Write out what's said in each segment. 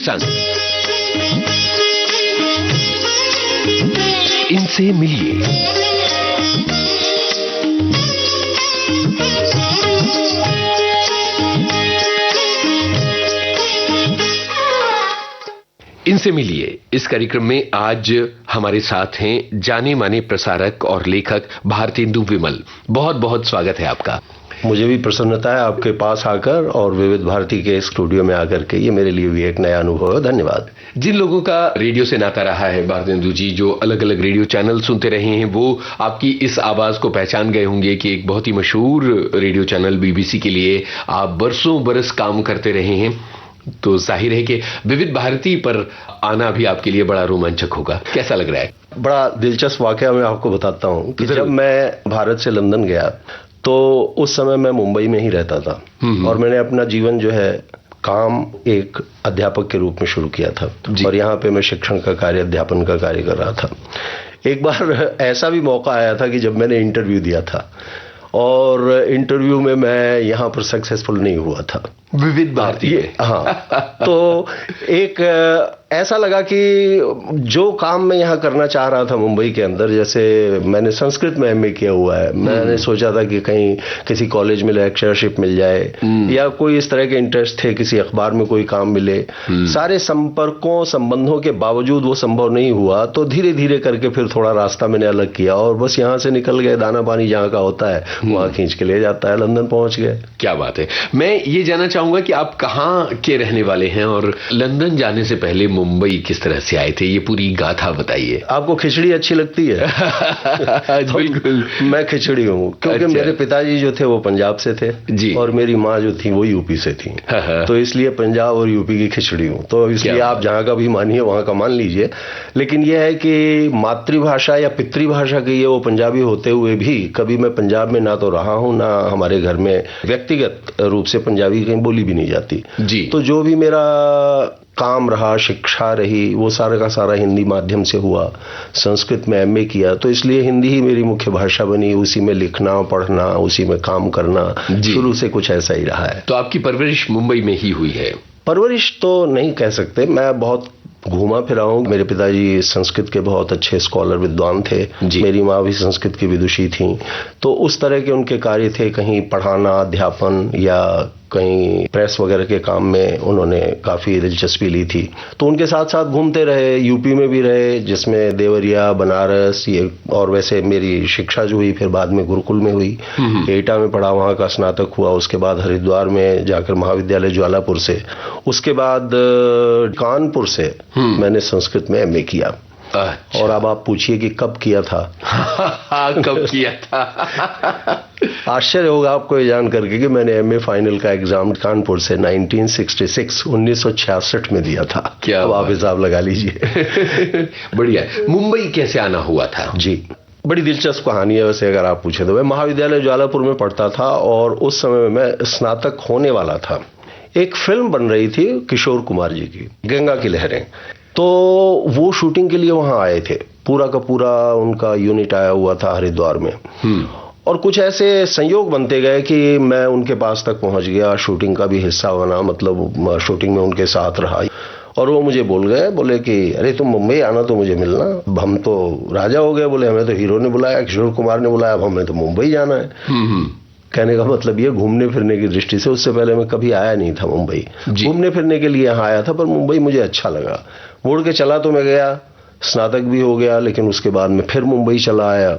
संग। इनसे मिलिए। इनसे मिलिए इस कार्यक्रम में आज हमारे साथ हैं जाने माने प्रसारक और लेखक भारतेंदु विमल। बहुत बहुत स्वागत है आपका। मुझे भी प्रसन्नता है आपके पास आकर और विविध भारती के स्टूडियो में आकर के। ये मेरे लिए भी एक नया अनुभव है। धन्यवाद। जिन लोगों का रेडियो से नाता रहा है भारतेंदु जी, जो अलग अलग रेडियो चैनल सुनते रहे हैं, वो आपकी इस आवाज को पहचान गए होंगे कि एक बहुत ही मशहूर रेडियो चैनल बीबीसी के लिए आप बरसों बरस काम करते रहे हैं। तो जाहिर है कि विविध भारती पर आना भी आपके लिए बड़ा रोमांचक होगा। कैसा लग रहा है? बड़ा दिलचस्प वाकया मैं आपको बताता हूँ कि जब मैं भारत से लंदन गया तो उस समय मैं मुंबई में ही रहता था और मैंने अपना जीवन जो है काम एक अध्यापक के रूप में शुरू किया था और यहाँ पे मैं शिक्षण का कार्य, अध्यापन का कार्य कर रहा था। एक बार ऐसा भी मौका आया था कि जब मैंने इंटरव्यू दिया था और इंटरव्यू में मैं यहाँ पर सक्सेसफुल नहीं हुआ था विविध भारती। हाँ, तो एक ऐसा लगा कि जो काम मैं यहाँ करना चाह रहा था मुंबई के अंदर, जैसे मैंने संस्कृत में एमए किया हुआ है, मैंने सोचा था कि कहीं किसी कॉलेज में लेक्चरशिप मिल जाए या कोई इस तरह के इंटरेस्ट थे, किसी अखबार में कोई काम मिले। सारे संपर्कों संबंधों के बावजूद वो संभव नहीं हुआ। तो धीरे धीरे करके फिर थोड़ा रास्ता मैंने अलग किया और बस यहाँ से निकल गए। दाना पानी जहाँ का होता है वहाँ खींच के ले जाता है। लंदन पहुंच गए। क्या बात है। मैं ये जानना चाहूंगा कि आप कहाँ के रहने वाले हैं और लंदन जाने से पहले मुंबई किस तरह से आए थे? ये पूरी गाथा बताइए। आपको खिचड़ी अच्छी लगती है? बिल्कुल। मैं खिचड़ी हूँ क्योंकि मेरे पिताजी जो थे वो पंजाब से थे जी, और मेरी माँ जो थी वो यूपी से थी। तो इसलिए पंजाब और यूपी की खिचड़ी हूँ। तो इसलिए आप जहाँ का भी मानिए वहाँ का मान लीजिए। लेकिन यह है कि मातृभाषा या पितृभाषा कहिए, वो पंजाबी होते हुए भी कभी मैं पंजाब में ना तो रहा हूँ, ना हमारे घर में व्यक्तिगत रूप से पंजाबी कहीं बोली भी नहीं जाती जी। तो जो भी मेरा काम रहा, शिक्षा रही, वो सारा का सारा हिंदी माध्यम से हुआ। संस्कृत में एमए किया तो इसलिए हिंदी ही मेरी मुख्य भाषा बनी। उसी में लिखना, पढ़ना, उसी में काम करना शुरू से कुछ ऐसा ही रहा है। तो आपकी परवरिश मुंबई में ही हुई है? परवरिश तो नहीं कह सकते, मैं बहुत घूमा फिरा हूँ। मेरे पिताजी संस्कृत के बहुत अच्छे स्कॉलर, विद्वान थे। मेरी माँ भी संस्कृत की विदुषी थी। तो उस तरह के उनके कार्य थे, कहीं पढ़ाना, अध्यापन या कहीं प्रेस वगैरह के काम में उन्होंने काफी दिलचस्पी ली थी। तो उनके साथ साथ घूमते रहे। यूपी में भी रहे, जिसमें देवरिया, बनारस, ये और वैसे मेरी शिक्षा जो हुई फिर बाद में गुरुकुल में हुई। एटा में पढ़ा, वहाँ का स्नातक हुआ। उसके बाद हरिद्वार में जाकर महाविद्यालय ज्वालापुर से, उसके बाद कानपुर से मैंने संस्कृत में एमए किया। अच्छा। और अब आप पूछिए कि कब किया था? कब किया था? आश्चर्य होगा आपको ये जान करके कि मैंने एमए फाइनल का एग्जाम कानपुर से 1966 में दिया था। क्या अब आप हिसाब लगा लीजिए। बढ़िया। मुंबई कैसे आना हुआ था? जी, बड़ी दिलचस्प कहानी है वैसे अगर आप पूछे तो। मैं महाविद्यालय ज्वालापुर में पढ़ता था और उस समय में मैं स्नातक होने वाला था। एक फिल्म बन रही थी किशोर कुमार जी की, गंगा की लहरें। तो वो शूटिंग के लिए वहां आए थे। पूरा का पूरा उनका यूनिट आया हुआ था हरिद्वार में। और कुछ ऐसे संयोग बनते गए कि मैं उनके पास तक पहुंच गया, शूटिंग का भी हिस्सा बना, मतलब शूटिंग में उनके साथ रहा। और वो मुझे बोले कि अरे तुम मुंबई आना तो मुझे मिलना। हम तो राजा हो गए, बोले हमें तो हीरो ने बुलाया, किशोर कुमार ने बुलाया, अब हमें तो मुंबई जाना है। कहने का मतलब ये घूमने फिरने की दृष्टि से, उससे पहले मैं कभी आया नहीं था मुंबई। घूमने फिरने के लिए यहाँ आया था, पर मुंबई मुझे अच्छा लगा। मुड़ के चला तो मैं गया, स्नातक भी हो गया, लेकिन उसके बाद में फिर मुंबई चला आया।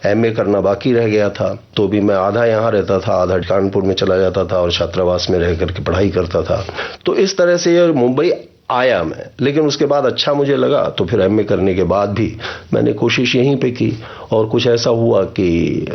एमए करना बाकी रह गया था, तो भी मैं आधा यहाँ रहता था, आधा कानपुर में चला जाता था और छात्रावास में रह करके पढ़ाई करता था। तो इस तरह से ये मुंबई आया मैं। लेकिन उसके बाद अच्छा मुझे लगा, तो फिर एमए करने के बाद भी मैंने कोशिश यहीं पे की। और कुछ ऐसा हुआ कि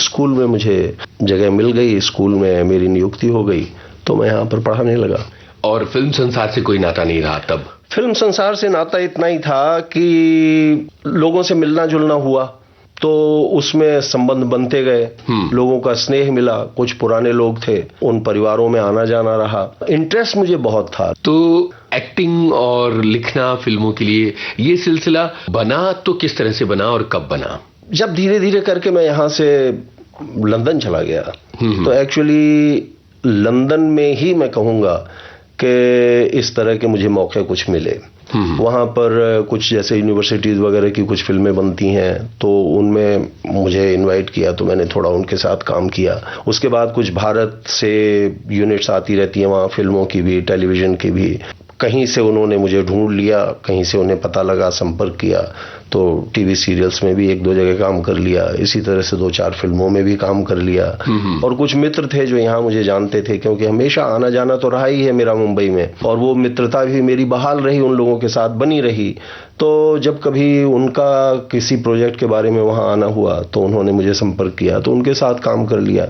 स्कूल में मुझे जगह मिल गई, स्कूल में मेरी नियुक्ति हो गई, तो मैं यहाँ पर पढ़ाने लगा। और फिल्म संसार से कोई नाता नहीं रहा तब? फिल्म संसार से नाता इतना ही था कि लोगों से मिलना जुलना हुआ, तो उसमें संबंध बनते गए, लोगों का स्नेह मिला। कुछ पुराने लोग थे, उन परिवारों में आना जाना रहा। इंटरेस्ट मुझे बहुत था। तो एक्टिंग और लिखना फिल्मों के लिए ये सिलसिला बना तो किस तरह से बना और कब बना? जब धीरे धीरे करके मैं यहाँ से लंदन चला गया, तो एक्चुअली लंदन में ही मैं कहूँगा कि इस तरह के मुझे मौके कुछ मिले। वहाँ पर कुछ जैसे यूनिवर्सिटीज़ वगैरह की कुछ फिल्में बनती हैं तो उनमें मुझे इनवाइट किया, तो मैंने थोड़ा उनके साथ काम किया। उसके बाद कुछ भारत से यूनिट्स आती रहती हैं वहाँ, फिल्मों की भी, टेलीविज़न की भी। कहीं से उन्होंने मुझे ढूंढ लिया, कहीं से उन्हें पता लगा, संपर्क किया, तो टीवी सीरियल्स में भी 1-2 जगह काम कर लिया। इसी तरह से 2-4 फिल्मों में भी काम कर लिया। और कुछ मित्र थे जो यहाँ मुझे जानते थे, क्योंकि हमेशा आना जाना तो रहा ही है मेरा मुंबई में, और वो मित्रता भी मेरी बहाल रही, उन लोगों के साथ बनी रही। तो जब कभी उनका किसी प्रोजेक्ट के बारे में वहाँ आना हुआ तो उन्होंने मुझे संपर्क किया, तो उनके साथ काम कर लिया।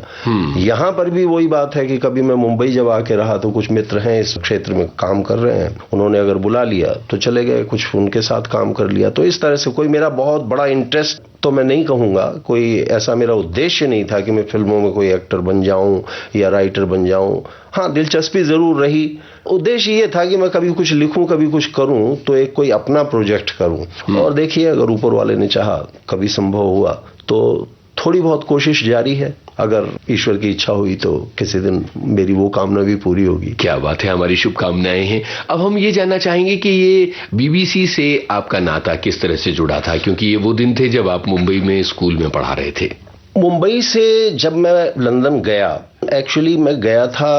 यहाँ पर भी वही बात है कि कभी मैं मुंबई जब आके रहा तो कुछ मित्र हैं इस क्षेत्र में काम कर रहे हैं, उन्होंने अगर बुला लिया तो चले गए, कुछ उनके साथ काम कर लिया। तो इस तरह से कोई मेरा बहुत बड़ा इंटरेस्ट तो मैं नहीं कहूँगा, कोई ऐसा मेरा उद्देश्य नहीं था कि मैं फिल्मों में कोई एक्टर बन जाऊं या राइटर बन जाऊं। हाँ, दिलचस्पी जरूर रही। उद्देश्य ये था कि मैं कभी कुछ लिखूं, कभी कुछ करूं, तो एक कोई अपना प्रोजेक्ट करूं। और देखिए, अगर ऊपर वाले ने चाहा, कभी संभव हुआ, तो थोड़ी बहुत कोशिश जारी है। अगर ईश्वर की इच्छा हुई तो किसी दिन मेरी वो कामना भी पूरी होगी। क्या बात है, हमारी शुभकामनाएं हैं। अब हम ये जानना चाहेंगे कि ये बीबीसी से आपका नाता किस तरह से जुड़ा था, क्योंकि ये वो दिन थे जब आप मुंबई में स्कूल में पढ़ा रहे थे। मुंबई से जब मैं लंदन गया, एक्चुअली मैं गया था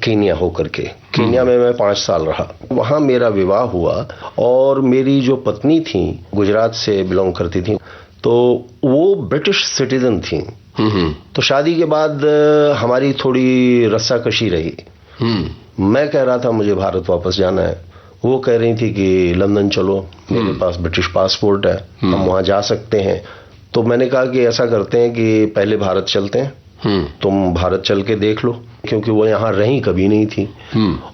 केन्या होकर के। केन्या में मैं 5 साल रहा, वहां मेरा विवाह हुआ और मेरी जो पत्नी थी गुजरात से बिलोंग करती थी, तो वो ब्रिटिश सिटीजन थी। तो शादी के बाद हमारी थोड़ी रस्साकशी रही। मैं कह रहा था मुझे भारत वापस जाना है, वो कह रही थी कि लंदन चलो, मेरे पास ब्रिटिश पासपोर्ट है, हम वहां जा सकते हैं। तो मैंने कहा कि ऐसा करते हैं कि पहले भारत चलते हैं, तुम भारत चल के देख लो, क्योंकि वो यहाँ रही कभी नहीं थी।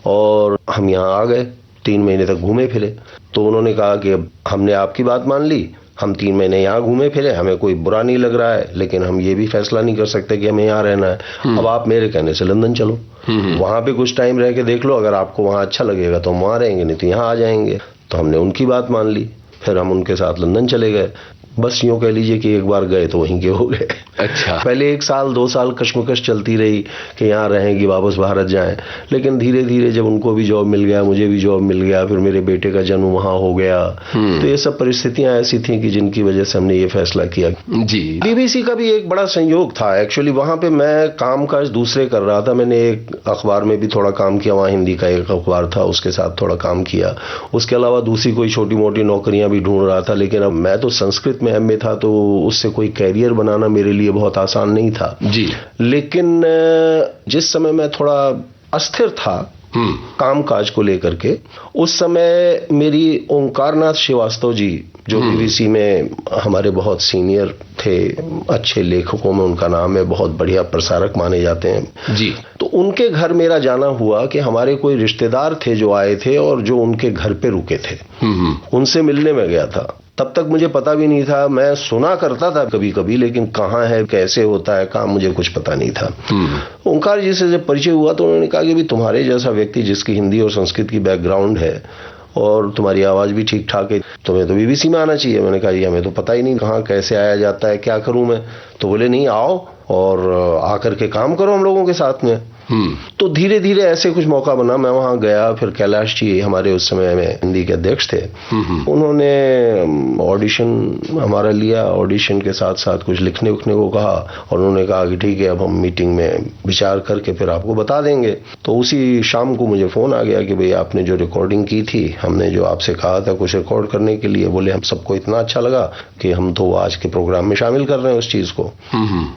और हम यहाँ आ गए, 3 महीने तक घूमे फिरे। तो उन्होंने कहा कि अब हमने आपकी बात मान ली, हम 3 महीने यहाँ घूमे फिरे, हमें कोई बुरा नहीं लग रहा है, लेकिन हम ये भी फैसला नहीं कर सकते कि हमें यहाँ रहना है। अब आप मेरे कहने से लंदन चलो, वहां पे कुछ टाइम रह के देख लो, अगर आपको वहां अच्छा लगेगा तो हम वहां रहेंगे, नहीं तो यहाँ आ जाएंगे। तो हमने उनकी बात मान ली, फिर हम उनके साथ लंदन चले गए। बस यूं कह लीजिए कि एक बार गए तो वहीं के हो गए। अच्छा। पहले 1 साल 2 साल कश्मकश चलती रही कि यहाँ रहेंगी, वापस भारत जाएं, लेकिन धीरे धीरे जब उनको भी जॉब मिल गया, मुझे भी जॉब मिल गया, फिर मेरे बेटे का जन्म वहाँ हो गया। तो ये सब परिस्थितियां ऐसी थी कि जिनकी वजह से हमने ये फैसला किया। जी। बीबीसी का भी एक बड़ा संयोग था। एक्चुअली वहां पे मैं काम काज दूसरे कर रहा था। मैंने एक अखबार में भी थोड़ा काम किया, वहाँ हिंदी का एक अखबार था, उसके साथ थोड़ा काम किया। उसके अलावा दूसरी कोई छोटी मोटी नौकरियां भी ढूंढ रहा था, लेकिन अब मैं तो संस्कृत में एमए था, तो उससे कोई कैरियर बनाना मेरे लिए बहुत आसान नहीं था। जी। लेकिन जिस समय मैं थोड़ा अस्थिर था काम काज को लेकर के, उस समय मेरी ओंकारनाथ श्रीवास्तव जी, जो बीबीसी में हमारे बहुत सीनियर थे, अच्छे लेखकों में उनका नाम है, बहुत बढ़िया प्रसारक माने जाते हैं जी। तो उनके घर मेरा जाना हुआ कि हमारे कोई रिश्तेदार थे जो आए थे और जो उनके घर पे रुके थे। उनसे मिलने में गया था। तब तक मुझे पता भी नहीं था, मैं सुना करता था कभी कभी, लेकिन कहाँ है, कैसे होता है काम, मुझे कुछ पता नहीं था। ओंकार जी से जब परिचय हुआ तो उन्होंने कहा कि भी तुम्हारे जैसा व्यक्ति जिसकी हिंदी और संस्कृत की बैकग्राउंड है और तुम्हारी आवाज भी ठीक ठाक है, तुम्हें तो बीबीसी में आना चाहिए। मैंने कहा जी हमें तो पता ही नहीं कहाँ कैसे आया जाता है, क्या करूं मैं। तो बोले नहीं, आओ और आकर के काम करो हम लोगों के साथ में। तो धीरे धीरे ऐसे कुछ मौका बना, मैं वहां गया। फिर कैलाश जी हमारे उस समय में हिंदी के अध्यक्ष थे, उन्होंने ऑडिशन हमारा लिया। ऑडिशन के साथ साथ कुछ लिखने उखने को कहा और उन्होंने कहा कि ठीक है, अब हम मीटिंग में विचार करके फिर आपको बता देंगे। तो उसी शाम को मुझे फोन आ गया कि भाई आपने जो रिकॉर्डिंग की थी, हमने जो आपसे कहा था कुछ रिकॉर्ड करने के लिए, बोले हम सबको इतना अच्छा लगा कि हम तो आज के प्रोग्राम में शामिल कर रहे हैं उस चीज को।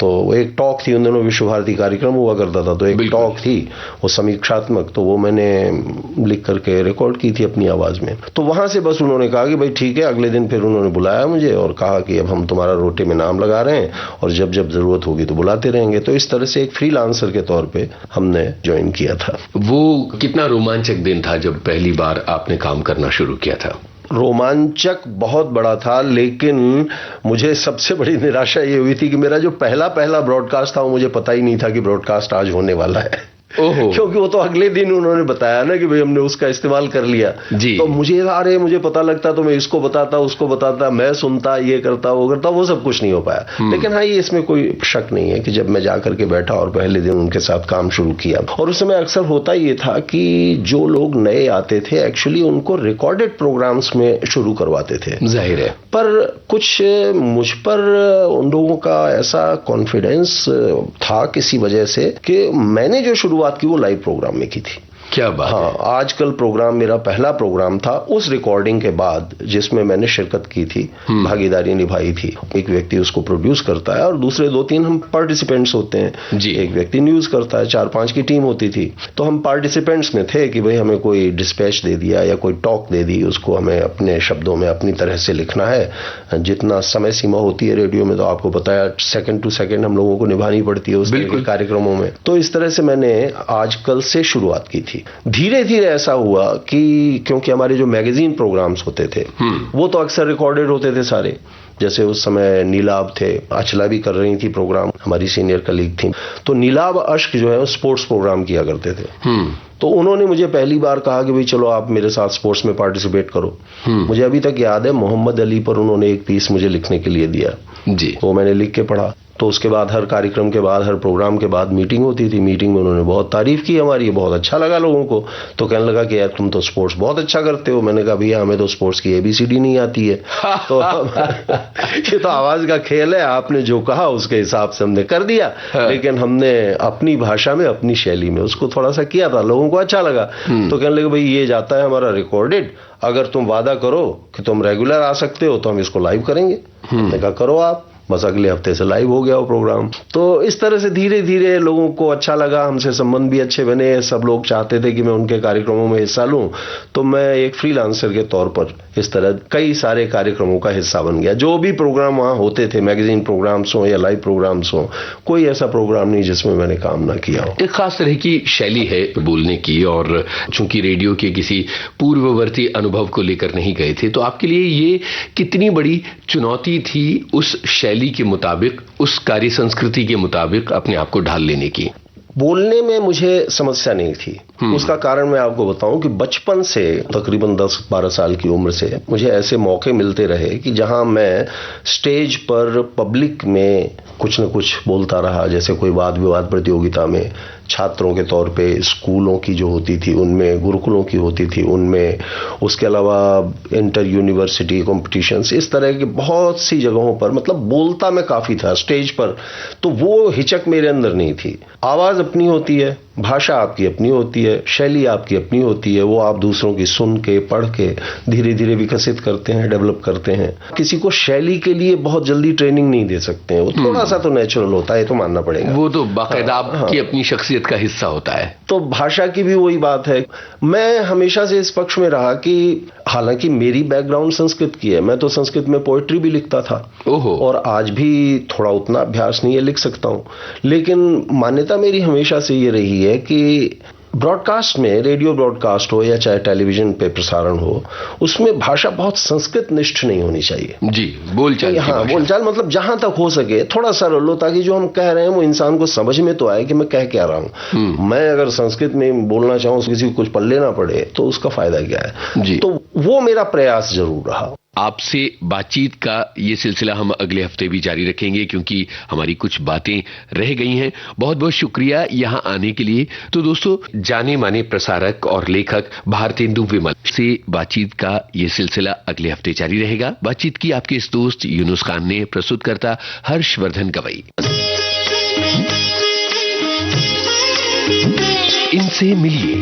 तो एक टॉक थी, उन दिनों विश्व भारती कार्यक्रम हुआ करता था, तो एक टॉक थी वो समीक्षात्मक, तो वो मैंने लिख करके रिकॉर्ड की थी अपनी आवाज में। तो वहां से बस उन्होंने कहा कि भाई ठीक है। अगले दिन फिर उन्होंने बुलाया मुझे और कहा कि अब हम तुम्हारा रोटे में नाम लगा रहे हैं और जब जब जरूरत होगी तो बुलाते रहेंगे। तो इस तरह से एक फ्रीलांसर के तौर पे हमने ज्वाइन किया था। वो कितना रोमांचक दिन था जब पहली बार आपने काम करना शुरू किया था? रोमांचक बहुत बड़ा था, लेकिन मुझे सबसे बड़ी निराशा ये हुई थी कि मेरा जो पहला ब्रॉडकास्ट था वो मुझे पता ही नहीं था कि ब्रॉडकास्ट आज होने वाला है। क्योंकि वो तो अगले दिन उन्होंने बताया ना कि भाई हमने उसका इस्तेमाल कर लिया जी। तो मुझे पता लगता तो मैं इसको बताता, उसको बताता, मैं सुनता, ये करता, वो करता, वो सब कुछ नहीं हो पाया। लेकिन हाँ, ये इसमें कोई शक नहीं है कि जब मैं जाकर के बैठा और पहले दिन उनके साथ काम शुरू किया, और उस समय अक्सर होता ये था कि जो लोग नए आते थे एक्चुअली उनको रिकॉर्डेड प्रोग्राम्स में शुरू करवाते थे, जाहिर है, पर कुछ मुझ पर उन लोगों का ऐसा कॉन्फिडेंस था किसी वजह से कि मैंने जो शुरुआत की वो लाइव प्रोग्राम में की थी। क्या बात है। हाँ, आजकल प्रोग्राम मेरा पहला प्रोग्राम था उस रिकॉर्डिंग के बाद जिसमें मैंने शिरकत की थी, भागीदारी निभाई थी। एक व्यक्ति उसको प्रोड्यूस करता है और दूसरे 2-3 हम पार्टिसिपेंट्स होते हैं जी। एक व्यक्ति न्यूज करता है, 4-5 की टीम होती थी। तो हम पार्टिसिपेंट्स में थे कि भाई हमें कोई डिस्पैच दे दिया या कोई टॉक दे दी, उसको हमें अपने शब्दों में अपनी तरह से लिखना है। जितना समय सीमा होती है रेडियो में तो आपको पता है सेकंड टू सेकंड हम लोगों को निभानी पड़ती है उस कार्यक्रमों में। तो इस तरह से मैंने आजकल से शुरुआत की थी। धीरे धीरे ऐसा हुआ कि क्योंकि हमारे जो मैगजीन प्रोग्राम्स होते थे वो तो अक्सर रिकॉर्डेड होते थे सारे, जैसे उस समय नीलाभ थे, अचला भी कर रही थी प्रोग्राम, हमारी सीनियर कलीग थी, तो नीलाभ अश्क जो है स्पोर्ट्स प्रोग्राम किया करते थे। तो उन्होंने मुझे पहली बार कहा कि भाई चलो आप मेरे साथ स्पोर्ट्स में पार्टिसिपेट करो। मुझे अभी तक याद है मोहम्मद अली पर उन्होंने एक पीस मुझे लिखने के लिए दिया जी, वो मैंने लिख के पढ़ा। तो उसके बाद हर कार्यक्रम के बाद, हर प्रोग्राम के बाद मीटिंग होती थी। मीटिंग में उन्होंने बहुत तारीफ की हमारी, बहुत अच्छा लगा लोगों को। तो कहने लगा कि यार तुम तो स्पोर्ट्स बहुत अच्छा करते हो। मैंने कहा भैया हमें तो स्पोर्ट्स की ABCD नहीं आती है। तो ये तो आवाज का खेल है, आपने जो कहा उसके हिसाब से हमने कर दिया। लेकिन हमने अपनी भाषा में, अपनी शैली में उसको थोड़ा सा किया था, लोगों को अच्छा लगा। तो कहने लगे भाई ये जाता है हमारा रिकॉर्डेड, अगर तुम वादा करो कि तुम रेगुलर आ सकते हो तो हम इसको लाइव करेंगे। मैंने कहा करो आप। बस अगले हफ्ते से लाइव हो गया वो प्रोग्राम। तो इस तरह से धीरे धीरे लोगों को अच्छा लगा, हमसे संबंध भी अच्छे बने। सब लोग चाहते थे कि मैं उनके कार्यक्रमों में हिस्सा लूं, तो मैं एक फ्रीलांसर के तौर पर इस तरह कई सारे कार्यक्रमों का हिस्सा बन गया। जो भी प्रोग्राम वहां होते थे, मैगजीन प्रोग्राम्स हो या लाइव प्रोग्राम्स हो, कोई ऐसा प्रोग्राम नहीं जिसमें मैंने काम ना किया हो। एक खास तरह की शैली है बोलने की, और चूंकि रेडियो के किसी पूर्ववर्ती अनुभव को लेकर नहीं गए थे, तो आपके लिए ये कितनी बड़ी चुनौती थी उस शैली के मुताबिक, उस कार्य संस्कृति के मुताबिक अपने आप को ढाल लेने की? बोलने में मुझे समस्या नहीं थी। उसका कारण मैं आपको बताऊं कि बचपन से तकरीबन 10-12 साल की उम्र से मुझे ऐसे मौके मिलते रहे कि जहां मैं स्टेज पर पब्लिक में कुछ न कुछ बोलता रहा। जैसे कोई वाद विवाद प्रतियोगिता में छात्रों के तौर पे, स्कूलों की जो होती थी उनमें, गुरुकुलों की होती थी उनमें, उसके अलावा इंटर यूनिवर्सिटी कॉम्पिटिशन्स, इस तरह की बहुत सी जगहों पर मतलब बोलता मैं काफी था स्टेज पर। तो वो हिचक मेरे अंदर नहीं थी। आवाज अपनी होती है, भाषा आपकी अपनी होती है, शैली आपकी अपनी होती है, वो आप दूसरों की सुन के, पढ़ के धीरे धीरे विकसित करते हैं, डेवलप करते हैं। किसी को शैली के लिए बहुत जल्दी ट्रेनिंग नहीं दे सकते हैं, वो थोड़ा सा तो नेचुरल होता है, तो मानना पड़ेगा। वो तो बाकायदा आपकी अपनी शख्सियत का हिस्सा होता है। तो भाषा की भी वही बात है। मैं हमेशा से इस पक्ष में रहा कि हालांकि मेरी बैकग्राउंड संस्कृत की है, मैं तो संस्कृत में पोएट्री भी लिखता था और आज भी थोड़ा उतना अभ्यास नहीं है, लिख सकता हूं। लेकिन मान्यता मेरी हमेशा से ये रही है कि ब्रॉडकास्ट में, रेडियो ब्रॉडकास्ट हो या चाहे टेलीविजन पे प्रसारण हो, उसमें भाषा बहुत संस्कृत निष्ठ नहीं होनी चाहिए। जी, बोलचाल। हाँ, बोलचाल मतलब जहां तक हो सके थोड़ा सरल हो, ताकि जो हम कह रहे हैं वो इंसान को समझ में तो आए कि मैं कह क्या रहा हूं। मैं अगर संस्कृत में बोलना चाहूं, किसी को कुछ पढ़ लेना पड़े, तो उसका फायदा क्या है जी। तो वो मेरा प्रयास जरूर रहा। आपसे बातचीत का ये सिलसिला हम अगले हफ्ते भी जारी रखेंगे, क्योंकि हमारी कुछ बातें रह गई हैं। बहुत बहुत शुक्रिया यहां आने के लिए। तो दोस्तों, जाने माने प्रसारक और लेखक भारतेंदु विमल से बातचीत का ये सिलसिला अगले हफ्ते जारी रहेगा। बातचीत की आपके इस दोस्त यूनुस खान ने, प्रस्तुतकर्ता हर्षवर्धन गवई। इनसे मिलिए,